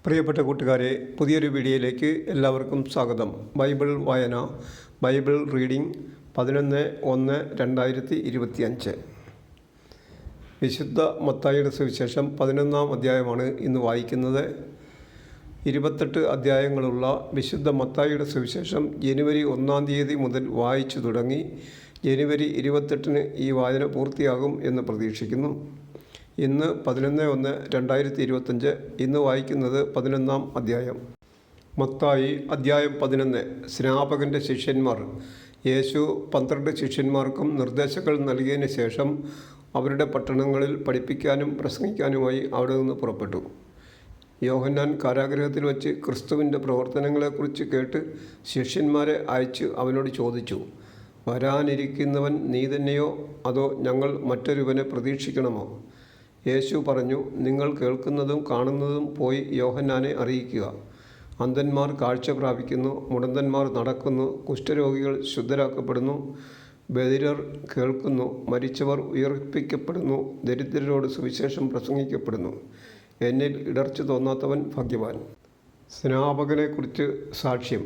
പ്രിയപ്പെട്ട കൂട്ടുകാരെ, പുതിയൊരു വീഡിയോയിലേക്ക് എല്ലാവർക്കും സ്വാഗതം. ബൈബിൾ വായന, ബൈബിൾ റീഡിംഗ് 11/1/2025. വിശുദ്ധ മത്തായിയുടെ സുവിശേഷം 11-ാം അധ്യായമാണ് ഇന്ന് വായിക്കുന്നത്. 28 അധ്യായങ്ങളുള്ള വിശുദ്ധ മത്തായിയുടെ സുവിശേഷം ജനുവരി 1-ാം തീയതി മുതൽ വായിച്ചു തുടങ്ങി. ജനുവരി 28-ന് ഈ വായന പൂർത്തിയാകും എന്ന് പ്രതീക്ഷിക്കുന്നു. ഇന്ന് 11/1/2025. ഇന്ന് വായിക്കുന്നത് 11-ാം അധ്യായം. മത്തായി അധ്യായം 11. സ്നാപകൻ്റെ ശിഷ്യന്മാർ. യേശു 12 ശിഷ്യന്മാർക്കും നിർദ്ദേശങ്ങൾ നൽകിയതിന് ശേഷം അവരുടെ പട്ടണങ്ങളിൽ പഠിപ്പിക്കാനും പ്രസംഗിക്കാനുമായി അവിടെ നിന്ന് പുറപ്പെട്ടു. യോഹന്നാൻ കാരാഗൃഹത്തിൽ വച്ച് ക്രിസ്തുവിൻ്റെ പ്രവർത്തനങ്ങളെക്കുറിച്ച് കേട്ട് ശിഷ്യന്മാരെ അയച്ച് അവനോട് ചോദിച്ചു, വരാനിരിക്കുന്നവൻ നീ തന്നെയോ, അതോ ഞങ്ങൾ മറ്റൊരുവനെ പ്രതീക്ഷിക്കണമോ? യേശു പറഞ്ഞു, നിങ്ങൾ കേൾക്കുന്നതും കാണുന്നതും പോയി യോഹന്നാനെ അറിയിക്കുക. അന്ധന്മാർ കാഴ്ച പ്രാപിക്കുന്നു, മുടന്തന്മാർ നടക്കുന്നു, കുഷ്ഠരോഗികൾ ശുദ്ധരാക്കപ്പെടുന്നു, ബധിരർ കേൾക്കുന്നു, മരിച്ചവർ ഉയർപ്പിക്കപ്പെടുന്നു, ദരിദ്രരോട് സുവിശേഷം പ്രസംഗിക്കപ്പെടുന്നു. എന്നിൽ ഇടർച്ച തോന്നാത്തവൻ ഭാഗ്യവാൻ. സ്നാപകനെക്കുറിച്ച് സാക്ഷ്യം.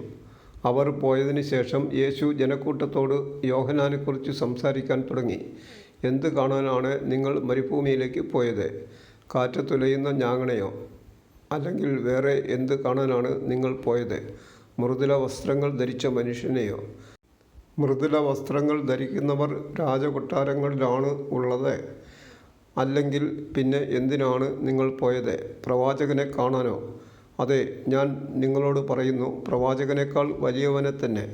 അവർ പോയതിന് ശേഷം യേശു ജനക്കൂട്ടത്തോട് യോഹന്നാനെക്കുറിച്ച് സംസാരിക്കാൻ തുടങ്ങി. എന്ത് കാണാനാണ് നിങ്ങൾ മരുഭൂമിയിലേക്ക് പോയത്? കാറ്റത്തുലയുന്ന ഞാങ്ങണയോ? അല്ലെങ്കിൽ വേറെ എന്ത് കാണാനാണ് നിങ്ങൾ പോയത്? മൃദുല വസ്ത്രങ്ങൾ ധരിച്ച മനുഷ്യനെയോ? മൃദുല വസ്ത്രങ്ങൾ ധരിക്കുന്നവർ രാജകൊട്ടാരങ്ങളിലാണ് ഉള്ളത്. അല്ലെങ്കിൽ പിന്നെ എന്തിനാണ് നിങ്ങൾ പോയത്? പ്രവാചകനെ കാണാനോ? അതെ, ഞാൻ നിങ്ങളോട് പറയുന്നു, പ്രവാചകനേക്കാൾ വലിയവനെ തന്നെ.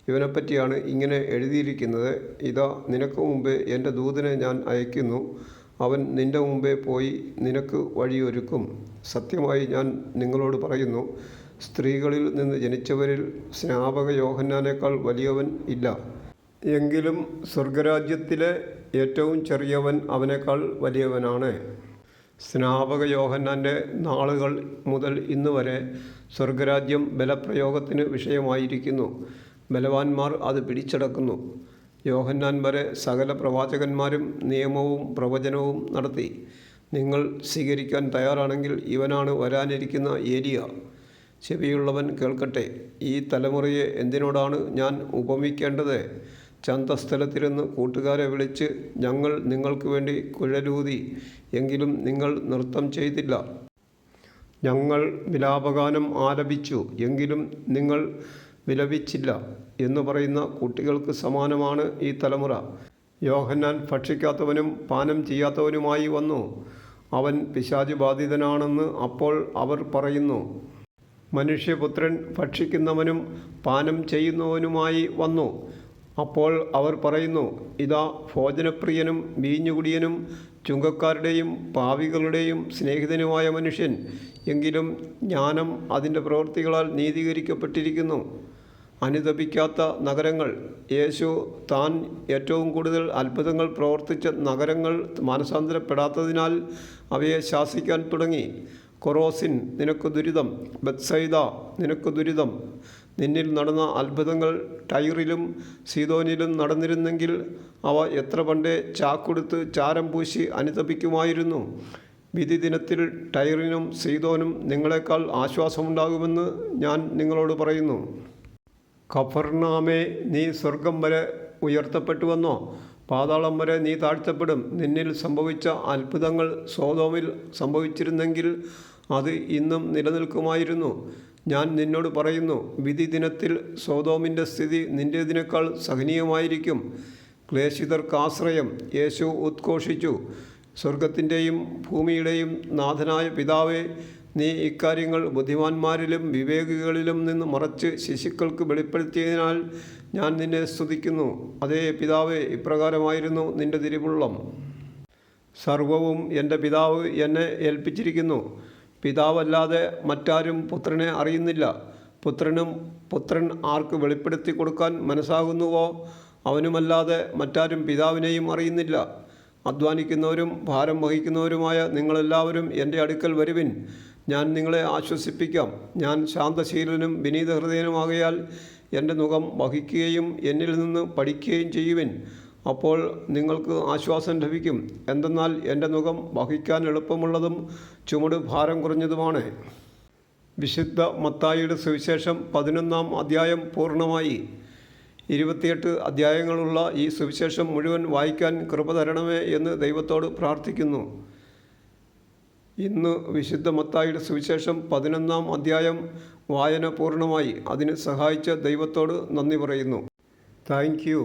ഇവനെപ്പറ്റിയാണ് ഇങ്ങനെ എഴുതിയിരിക്കുന്നത്. ഇതാ, നിനക്ക് മുമ്പേ എൻ്റെ ദൂതനെ ഞാൻ അയക്കുന്നു. അവൻ നിൻ്റെ മുമ്പേ പോയി നിനക്ക് വഴിയൊരുക്കും. സത്യമായി ഞാൻ നിങ്ങളോട് പറയുന്നു, സ്ത്രീകളിൽ നിന്ന് ജനിച്ചവരിൽ സ്നാപക യോഹന്നാനേക്കാൾ വലിയവൻ ഇല്ല. എങ്കിലും സ്വർഗരാജ്യത്തിലെ ഏറ്റവും ചെറിയവൻ അവനേക്കാൾ വലിയവനാണ്. സ്നാപക യോഹന്നാൻ്റെ നാളുകൾ മുതൽ ഇന്ന് വരെ സ്വർഗരാജ്യം ബലപ്രയോഗത്തിന് വിഷയമായിരിക്കുന്നു. ബലവാന്മാർ അത് പിടിച്ചടക്കുന്നു. യോഹന്നാൻ വരെ സകല പ്രവാചകന്മാരും നിയമവും പ്രവചനവും നടത്തി. നിങ്ങൾ സ്വീകരിക്കാൻ തയ്യാറാണെങ്കിൽ ഇവനാണ് വരാനിരിക്കുന്ന ഏലിയ. ചെവിയുള്ളവൻ കേൾക്കട്ടെ. ഈ തലമുറയെ എന്തിനോടാണ് ഞാൻ ഉപമിക്കേണ്ടത്? ചന്തസ്ഥലത്തിരുന്ന് കൂട്ടുകാരെ വിളിച്ച്, ഞങ്ങൾ നിങ്ങൾക്ക് വേണ്ടി കുഴലൂതി, എങ്കിലും നിങ്ങൾ നൃത്തം ചെയ്തില്ല. ഞങ്ങൾ വിലാപഗാനം ആലപിച്ചു, എങ്കിലും നിങ്ങൾ വിലപിച്ചില്ല എന്ന് പറയുന്ന കുട്ടികൾക്ക് സമാനമാണ് ഈ തലമുറ. യോഹന്നാൻ ഭക്ഷിക്കാത്തവനും പാനം ചെയ്യാത്തവനുമായി വന്നു. അവൻ പിശാച് ബാധിതനാണെന്ന് അപ്പോൾ അവർ പറയുന്നു. മനുഷ്യപുത്രൻ ഭക്ഷിക്കുന്നവനും പാനം ചെയ്യുന്നവനുമായി വന്നു. അപ്പോൾ അവർ പറയുന്നു, ഇതാ ഭോജനപ്രിയനും വീഞ്ഞുകുടിയനും ചുങ്കക്കാരുടെയും പാപികളുടെയും സ്നേഹിതനുമായ മനുഷ്യൻ. എങ്കിലും ജ്ഞാനം അതിൻ്റെ പ്രവൃത്തികളാൽ നീതീകരിക്കപ്പെട്ടിരിക്കുന്നു. അനുതപിക്കാത്ത നഗരങ്ങൾ. യേശു താൻ ഏറ്റവും കൂടുതൽ അത്ഭുതങ്ങൾ പ്രവർത്തിച്ച നഗരങ്ങൾ മാനസാന്തരപ്പെടാത്തതിനാൽ അവയെ ശാസിക്കാൻ തുടങ്ങി. കൊറോസിൻ, നിനക്ക് ദുരിതം. ബത്സൈദ, നിനക്ക് ദുരിതം. നിന്നിൽ നടന്ന അത്ഭുതങ്ങൾ ടൈറിലും സീദോനിലും നടന്നിരുന്നെങ്കിൽ അവ എത്ര പണ്ടേ ചാക്കൊടുത്ത് ചാരം പൂശി അനുതപിക്കുമായിരുന്നു. വിധി ദിനത്തിൽ ടൈറിനും സീദോനും നിങ്ങളെക്കാൾ ആശ്വാസമുണ്ടാകുമെന്ന് ഞാൻ നിങ്ങളോട് പറയുന്നു. കഫർനാമേ, നീ സ്വർഗം വരെ ഉയർത്തപ്പെട്ടുവെന്നോ? പാതാളം വരെ നീ താഴ്ത്തപ്പെടും. നിന്നിൽ സംഭവിച്ച അത്ഭുതങ്ങൾ സോദോമിൽ സംഭവിച്ചിരുന്നെങ്കിൽ അത് ഇന്നും നിലനിൽക്കുമായിരുന്നു. ഞാൻ നിന്നോട് പറയുന്നു, വിധി ദിനത്തിൽ സോദോമിൻ്റെ സ്ഥിതി നിൻ്റേതിനേക്കാൾ സഹനീയമായിരിക്കും. ക്ലേശിതർക്ക് ആശ്രയം. യേശു ഉദ്ഘോഷിച്ചു, സ്വർഗത്തിൻ്റെയും ഭൂമിയുടെയും നാഥനായ പിതാവേ, നീ ഇക്കാര്യങ്ങൾ ബുദ്ധിമാന്മാരിലും വിവേകികളിലും നിന്ന് മറച്ച് ശിശുക്കൾക്ക് വെളിപ്പെടുത്തിയതിനാൽ ഞാൻ നിന്നെ സ്തുതിക്കുന്നു. അതേ പിതാവേ, ഇപ്രകാരമായിരുന്നു നിൻ്റെ തിരുവുള്ളം. സർവവും എൻ്റെ പിതാവ് എന്നെ ഏൽപ്പിച്ചിരിക്കുന്നു. പിതാവല്ലാതെ മറ്റാരും പുത്രനെ അറിയുന്നില്ല. പുത്രൻ ആർക്ക് വെളിപ്പെടുത്തി കൊടുക്കാൻ മനസ്സാകുന്നുവോ അവനുമല്ലാതെ മറ്റാരും പിതാവിനെയും അറിയുന്നില്ല. അധ്വാനിക്കുന്നവരും ഭാരം വഹിക്കുന്നവരുമായ നിങ്ങളെല്ലാവരും എൻ്റെ അടുക്കൽ വരുവിൻ, ഞാൻ നിങ്ങളെ ആശ്വസിപ്പിക്കാം. ഞാൻ ശാന്തശീലനും വിനീതഹൃദയനുമാകയാൽ എൻ്റെ നുകം വഹിക്കുകയും എന്നിൽ നിന്ന് പഠിക്കുകയും ചെയ്യുവിൻ. അപ്പോൾ നിങ്ങൾക്ക് ആശ്വാസം ലഭിക്കും. എന്തെന്നാൽ എൻ്റെ നുകം വഹിക്കാൻ എളുപ്പമുള്ളതും ചുമട് ഭാരം കുറഞ്ഞതുമാണ്. വിശുദ്ധ മത്തായിയുടെ സുവിശേഷം 11-ാം അധ്യായം പൂർണ്ണമായി. 28 അധ്യായങ്ങളുള്ള ഈ സുവിശേഷം മുഴുവൻ വായിക്കാൻ കൃപ തരണമേ എന്ന് ദൈവത്തോട് പ്രാർത്ഥിക്കുന്നു. ഇന്ന് വിശുദ്ധ മത്തായിയുടെ സുവിശേഷം 11-ാം അധ്യായം വായന പൂർണ്ണമായി. അതിന് സഹായിച്ച ദൈവത്തോട് നന്ദി പറയുന്നു. Thank you.